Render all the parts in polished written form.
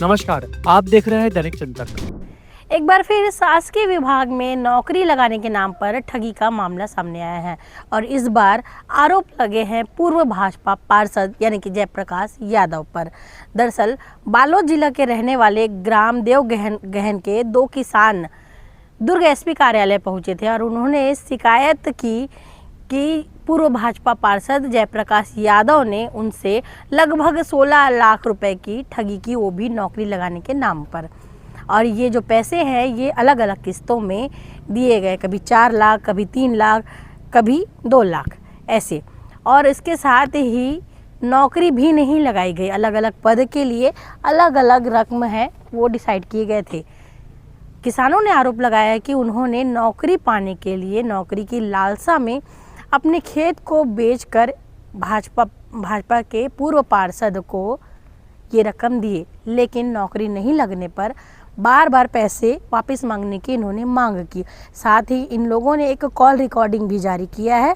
नमस्कार, आप देख रहे हैं दैनिक जनतक। एक बार फिर शासकीय विभाग में नौकरी लगाने के नाम पर ठगी का मामला सामने आया है और इस बार आरोप लगे हैं पूर्व भाजपा पार्षद यानी कि जयप्रकाश यादव पर। दरअसल बालोद जिला के रहने वाले ग्राम देवगहन के 2 किसान दुर्ग एसपी कार्यालय पहुंचे थे और उन्होंने शिकायत की कि पूर्व भाजपा पार्षद जयप्रकाश यादव ने उनसे लगभग 16 लाख रुपए की ठगी की, वो भी नौकरी लगाने के नाम पर। और ये जो पैसे हैं ये अलग अलग किस्तों में दिए गए, कभी 4 लाख, कभी 3 लाख, कभी 2 लाख ऐसे। और इसके साथ ही नौकरी भी नहीं लगाई गई, अलग अलग पद के लिए अलग अलग रकम है वो डिसाइड किए गए थे। किसानों ने आरोप लगाया कि उन्होंने नौकरी पाने के लिए नौकरी की लालसा में अपने खेत को बेचकर भाजपा के पूर्व पार्षद को ये रकम दिए, लेकिन नौकरी नहीं लगने पर बार बार पैसे वापस मांगने की इन्होंने मांग की। साथ ही इन लोगों ने एक कॉल रिकॉर्डिंग भी जारी किया है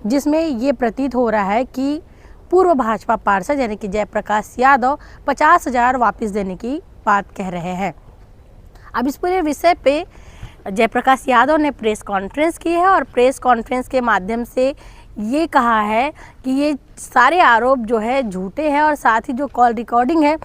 जिसमें ये प्रतीत हो रहा है कि पूर्व भाजपा पार्षद यानी कि जयप्रकाश यादव 50,000 वापस देने की बात कह रहे हैं। अब इस पूरे विषय पे जयप्रकाश यादव ने प्रेस कॉन्फ्रेंस की है और प्रेस कॉन्फ्रेंस के माध्यम से ये कहा है कि ये सारे आरोप जो है झूठे हैं और साथ ही जो कॉल रिकॉर्डिंग है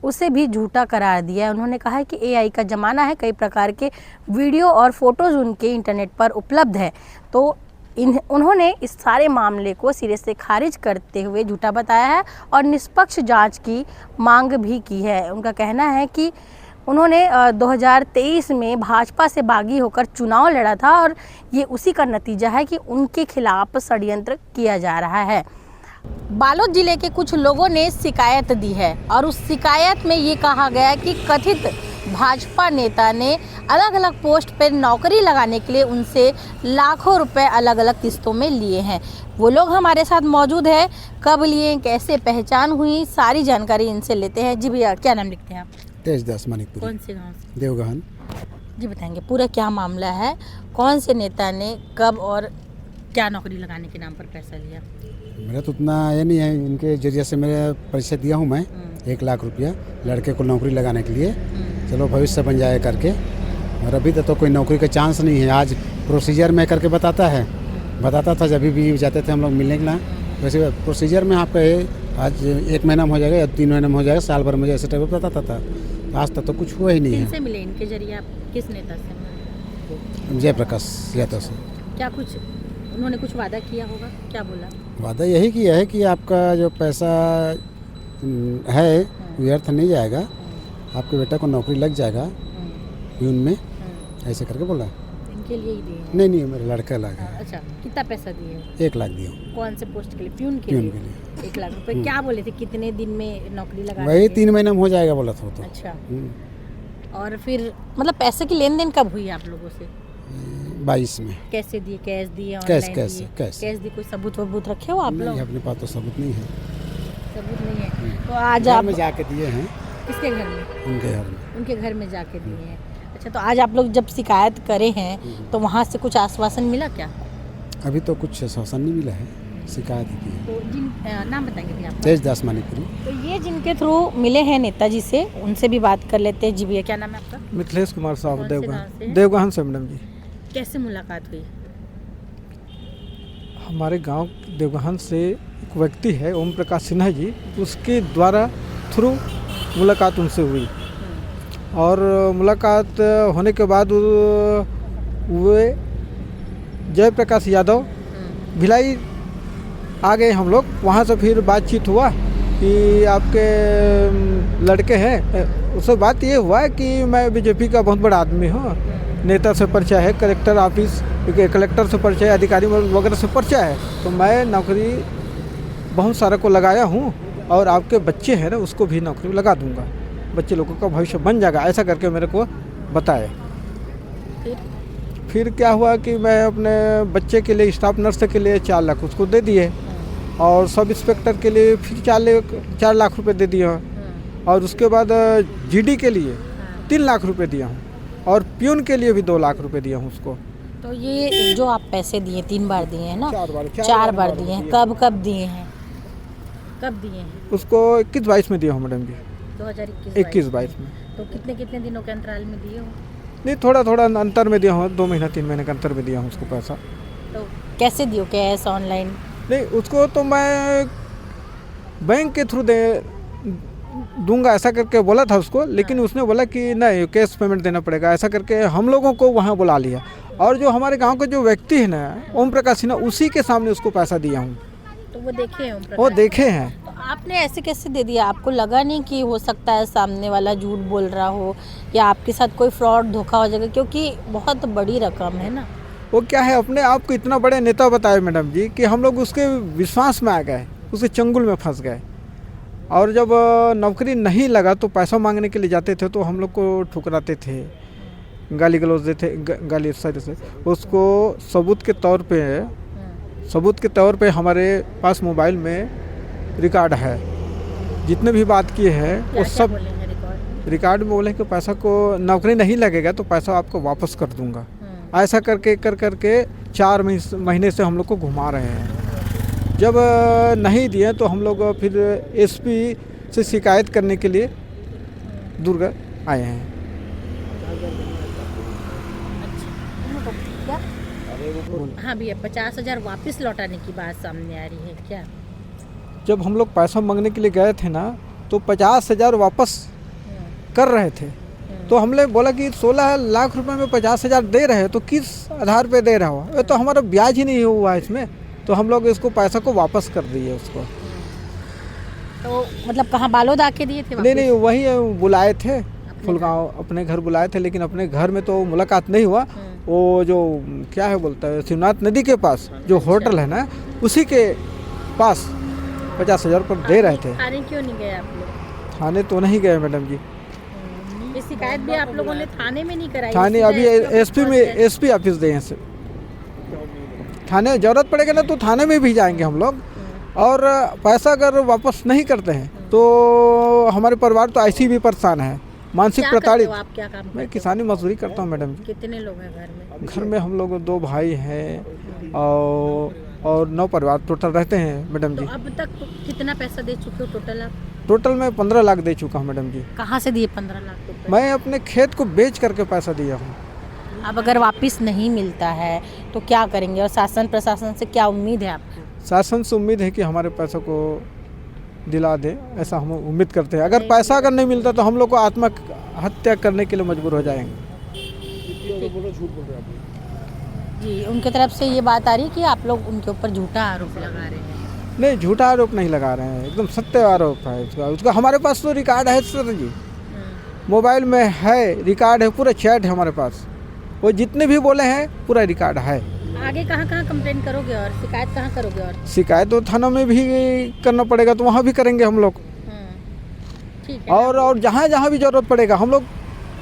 उसे भी झूठा करार दिया है। उन्होंने कहा है कि एआई का ज़माना है, कई प्रकार के वीडियो और फोटोज़ उनके इंटरनेट पर उपलब्ध है। तो उन्होंने इस सारे मामले को सिरे से खारिज करते हुए झूठा बताया है और निष्पक्ष जांच की मांग भी की है। उनका कहना है कि उन्होंने 2023 में भाजपा से बागी होकर चुनाव लड़ा था और ये उसी का नतीजा है कि उनके खिलाफ षड्यंत्र किया जा रहा है। बालोद जिले के कुछ लोगों ने शिकायत दी है और उस शिकायत में ये कहा गया कि कथित भाजपा नेता ने अलग अलग पोस्ट पर नौकरी लगाने के लिए उनसे लाखों रुपए अलग अलग किस्तों में लिए हैं। वो लोग हमारे साथ मौजूद है, कब लिए, कैसे पहचान हुई, सारी जानकारी इनसे लेते हैं। जी भैया, क्या नाम लिखते हैं आप? तेजदास मानिकपुरी। कौन से गाँव से? देवगहन। जी बताएंगे पूरा क्या मामला है, कौन से नेता ने कब और क्या नौकरी लगाने के नाम पर पैसा लिया? मेरा तो उतना ये नहीं है, इनके जरिए से मेरे परिचय दिया हूँ मैं 1 लाख रुपया लड़के को नौकरी लगाने के लिए, चलो भविष्य बन जाए करके। और अभी तक तो कोई नौकरी का चांस नहीं है। आज प्रोसीजर में करके बताता था जब भी जाते थे हम लोग मिलने के लिए, वैसे प्रोसीजर में आपका आज 1 महीना में हो जाएगा या 3 महीने में हो जाएगा, साल भर में ऐसे टाइप बताता था। आज तक तो कुछ हुआ ही नहीं है। किनसे मिले इनके जरिए आप? किस नेता से मिले? जयप्रकाश यादव से। क्या कुछ उन्होंने कुछ वादा किया होगा? क्या बोला? वादा यही किया है कि आपका जो पैसा है व्यर्थ नहीं जाएगा, आपके बेटा को नौकरी लग जाएगा प्यून में, ऐसे करके बोला। इनके लिए ही दिए? नहीं, मेरा लड़का लगा। अच्छा, कितना पैसा दिए? 1 लाख दिया। कौन से पोस्ट के लिए? प्यून के लिए 1 लाख रुपए। क्या बोले थे कितने दिन में नौकरी लगा? वही 3 महीना में हो जाएगा बोला था तो। अच्छा, और फिर मतलब पैसे की लेन देन कब हुई आप लोगों से? 22 में। कैसे दिए? कैश दिए? कैश दी? कोई सबूत रखे हो आप लोग? अपने पास तो सबूत नहीं है। सबूत नहीं है तो आज आप में जाके दिए हैं। किसके घर में? उनके घर में जाके दिए हैं। अच्छा, तो आज आप लोग जब शिकायत करे हैं तो वहाँ से कुछ आश्वासन मिला क्या? अभी तो कुछ आश्वासन नहीं मिला है, शिकायत ही की है। तो जिन नाम बताएंगे भैया आप? तेजदास मानिकपुरी। तो ये जिनके थ्रू मिले हैं नेताजी से, उनसे भी बात कर लेते हैं। जी भैया, क्या नाम है आपका? मिथिलेश कुमार साहब, कौन से गाँव देवगहन से? देवगहन से मैडम जी। कैसे मुलाकात हुई? हमारे गांव देवगहन से एक व्यक्ति है ओम प्रकाश सिन्हा जी, उसके द्वारा थ्रू मुलाकात उनसे हुई और मुलाकात होने के बाद वे जयप्रकाश यादव भिलाई आ गए हम लोग। वहाँ से फिर बातचीत हुआ कि आपके लड़के हैं, उससे बात ये हुआ कि मैं बीजेपी का बहुत बड़ा आदमी हूँ, नेता से परिचय है, कलेक्टर ऑफिस कलेक्टर से परिचय, अधिकारी वगैरह से परिचय है, तो मैं नौकरी बहुत सारे को लगाया हूँ और आपके बच्चे हैं ना उसको भी नौकरी लगा दूँगा, बच्चे लोगों का भविष्य बन जाएगा, ऐसा करके मेरे को बताए। फिर क्या हुआ कि मैं अपने बच्चे के लिए स्टाफ नर्स के लिए 4 लाख उसको दे दिए और सब इंस्पेक्टर के लिए फिर 4 लाख रुपए दे दिए और उसके बाद जीडी के लिए 3 लाख रुपए दिया हूँ और प्यून के लिए भी 2 लाख रुपए दिया हूँ उसको। तो ये जो आप पैसे दिए 3 बार दिए हैं ना? 4 बार दिए हैं। कब दिए हैं? उसको 21-22 में दिया हूँ मैडम जी। 2021-22 21-22 में। तो कितने कितने दिनों के अंतराल में दिए हो? नहीं, थोड़ा थोड़ा अंतर में दिया हूँ, 2 महीना 3 महीने के अंतर में दिया हूँ उसको पैसा। तो कैसे दियो, कैश, ऑनलाइन? नहीं, उसको तो मैं बैंक के थ्रू दूंगा ऐसा करके बोला था उसको, लेकिन उसने बोला कि नहीं, कैश पेमेंट देना पड़ेगा। ऐसा करके हम लोगों को वहाँ बुला लिया, और जो हमारे गांव के जो व्यक्ति है ना, ओम प्रकाश सिन्हा, उसी के सामने उसको पैसा दिया हूँ। तो वो देखे हैं ओम वो प्रकाश? देखे हैं। तो आपने ऐसे कैसे दे दिया? आपको लगा नहीं कि हो सकता है सामने वाला झूठ बोल रहा हो या आपके साथ कोई फ्रॉड धोखा हो जाएगा, क्योंकि बहुत बड़ी रकम है ना? वो क्या है, अपने आप को इतना बड़े नेता बताए मैडम जी कि हम लोग उसके विश्वास में आ गए, उसके चंगुल में फंस गए। और जब नौकरी नहीं लगा तो पैसा मांगने के लिए जाते थे तो हम लोग को ठुकराते थे, गाली गलौज देते, गाली इस तरह से। उसको सबूत के तौर पे हमारे पास मोबाइल में रिकॉर्ड है, जितने भी बात किए हैं वो सब रिकॉर्ड में बोले कि पैसा को नौकरी नहीं लगेगा तो पैसा आपको वापस कर दूंगा। ऐसा करके कर 4 महीने से हम लोग को घुमा रहे हैं। जब नहीं दिए तो हम लोग फिर एसपी से शिकायत करने के लिए दुर्ग आए हैं। हाँ भैया, 50,000 वापस लौटाने की बात सामने आ रही है क्या? जब हम लोग पैसा मांगने के लिए गए थे ना, तो 50,000 वापस कर रहे थे। तो हमने बोला कि 16 लाख रुपए में 50,000 दे रहे हैं, तो किस आधार पे दे रहा हो? ये तो हमारा ब्याज ही नहीं हुआ इसमें। तो हम लोग इसको पैसा को वापस कर दिए उसको। तो मतलब कहाँ, बालोद आके दिए थे? नहीं, वही बुलाए थे, फुलगांव अपने घर बुलाए थे, लेकिन अपने घर में तो मुलाकात नहीं हुआ। वो जो क्या है बोलता है, शिवनाथ नदी के पास जो होटल है ना, उसी के पास 50,000 पर दे रहे थे। थाने क्यों नहीं गए आप लोग? थाने तो नहीं गए मैडम जी। ये शिकायत भी आप लोगों ने थाने में नहीं कराई? थाने अभी एसपी ऑफिस दे हैं। थाने जरूरत पड़ेगा ना तो थाने में भी जाएंगे हम लोग। और पैसा अगर वापस नहीं करते हैं तो हमारे परिवार तो ऐसे भी परेशान है, मानसिक प्रताड़ित। आप क्या काम करते मैं किसानी मजदूरी करता हूँ मैडम जी। कितने लोग हैं घर में? घर में हम लोग 2 भाई हैं और 9 परिवार टोटल रहते हैं मैडम जी। तो अब तक कितना पैसा दे चुके हो टोटल आप? टोटल मैं 15 लाख दे चुका हूँ मैडम जी। कहाँ से दिए 15 लाख रुपए? मैं अपने खेत को बेच करके पैसा दिया हूँ। अब अगर वापस नहीं मिलता है तो क्या करेंगे? और शासन प्रशासन से क्या उम्मीद है आपको? शासन से उम्मीद है कि हमारे पैसा को दिला दे, ऐसा हम उम्मीद करते हैं। अगर पैसा अगर नहीं मिलता तो हम लोग को आत्महत्या करने के लिए मजबूर हो जाएंगे। जी, उनके तरफ से ये बात आ रही है कि आप लोग उनके ऊपर झूठा आरोप लगा रहे हैं। नहीं, झूठा आरोप नहीं लगा रहे हैं, एकदम सत्य आरोप है उसका। हमारे पास तो रिकॉर्ड है सर जी, मोबाइल में है, रिकॉर्ड है, पूरा चैट है हमारे पास। वो जितने भी बोले हैं पूरा रिकॉर्ड है। आगे कहाँ कंप्लेन करोगे और शिकायत कहाँ करोगे? और शिकायत तो थाना में भी करना पड़ेगा, तो वहाँ भी करेंगे हम लोग। ठीक है। और जहाँ भी जरूरत पड़ेगा हम लोग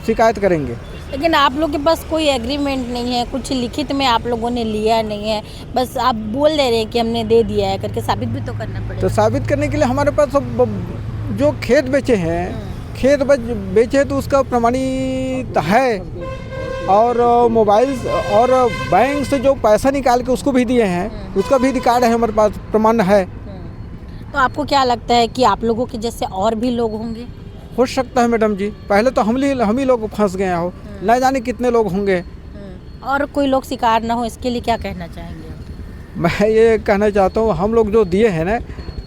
शिकायत करेंगे। लेकिन आप लोग के पास कोई एग्रीमेंट नहीं है, कुछ लिखित में आप लोगों ने लिया नहीं है, बस आप बोल दे रहे हैं कि हमने दे दिया है करके, साबित भी तो करना पड़ेगा। तो साबित करने के लिए हमारे पास सब जो खेत बेचे हैं, खेत बेचे तो उसका प्रमाणित है, और मोबाइल और बैंक से जो पैसा निकाल के उसको भी दिए हैं, उसका भी रिकॉर्ड है हमारे पास, प्रमाण है। तो आपको क्या लगता है कि आप लोगों के जैसे और भी लोग होंगे? हो सकता है मैडम जी, पहले तो हम ही लोग फंस गए हो, न जाने कितने लोग होंगे। और कोई लोग शिकार ना हो, इसके लिए क्या कहना चाहेंगे? मैं ये कहना चाहता हूँ, हम लोग जो दिए हैं ना,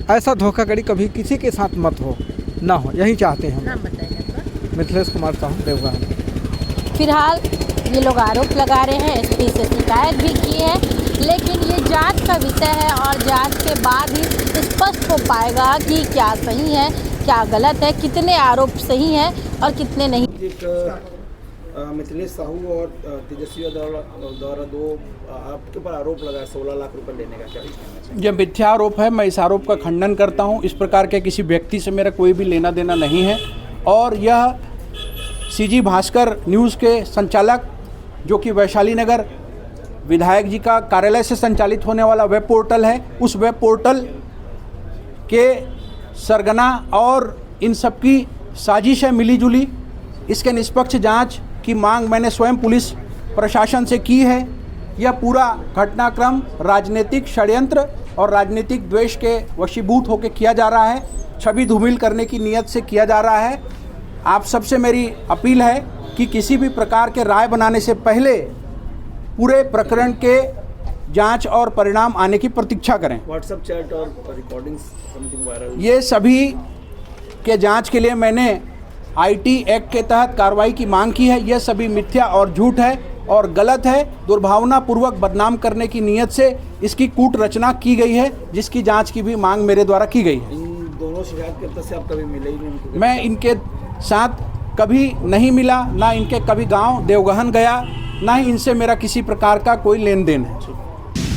ऐसा धोखाधड़ी कभी किसी के साथ मत हो, ना हो, यही चाहते हैं हम। नाम बताइए आपका? मिथिलेश कुमार साहू, देवगढ़। फिलहाल ये लोग आरोप लगा रहे हैं, एसपी से शिकायत भी की है, लेकिन ये जांच का विषय है और जांच के बाद ही स्पष्ट हो पाएगा कि क्या सही है, क्या गलत है, कितने आरोप सही हैं और कितने नहीं। मिथिलेश साहू और तेजस्वी द्वारा 2 आपके ऊपर आरोप लगा 16 लाख रुपए लेने का, क्या कहना चाहिए? यह मिथ्या आरोप है। मैं इस आरोप का खंडन करता हूं। इस प्रकार के किसी व्यक्ति से मेरा कोई भी लेना देना नहीं है। और यह सीजी भास्कर न्यूज़ के संचालक, जो कि वैशाली नगर विधायक जी का कार्यालय से संचालित होने वाला वेब पोर्टल है, उस वेब पोर्टल के सरगना और इन सब की साजिश है मिली जुली। इसके निष्पक्ष जांच की मांग मैंने स्वयं पुलिस प्रशासन से की है। यह पूरा घटनाक्रम राजनीतिक षड्यंत्र और राजनीतिक द्वेष के वशीभूत होकर किया जा रहा है, छवि धूमिल करने की नीयत से किया जा रहा है। आप सबसे मेरी अपील है कि किसी भी प्रकार के राय बनाने से पहले पूरे प्रकरण के जांच और परिणाम आने की प्रतीक्षा करें। व्हाट्सएप चैट और रिकॉर्डिंग्स समथिंग वायरल, ये सभी के जांच के लिए मैंने आईटी एक्ट के तहत कार्रवाई की मांग की है। यह सभी मिथ्या और झूठ है और गलत है, दुर्भावनापूर्वक बदनाम करने की नीयत से इसकी कूट रचना की गई है, जिसकी जांच की भी मांग मेरे द्वारा की गई है। इन दोनों शिकायतकर्ता से आप कभी मिले ही नहीं उनको? मैं इनके साथ कभी नहीं मिला, ना इनके कभी गांव देवगहन गया, ना ही इनसे मेरा किसी प्रकार का कोई लेन देन है।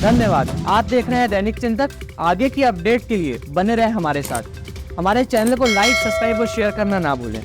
धन्यवाद। आप देख रहे हैं दैनिक चिंतक। आगे की अपडेट के लिए बने रहें हमारे साथ। हमारे चैनल को लाइक, सब्सक्राइब और शेयर करना ना भूलें।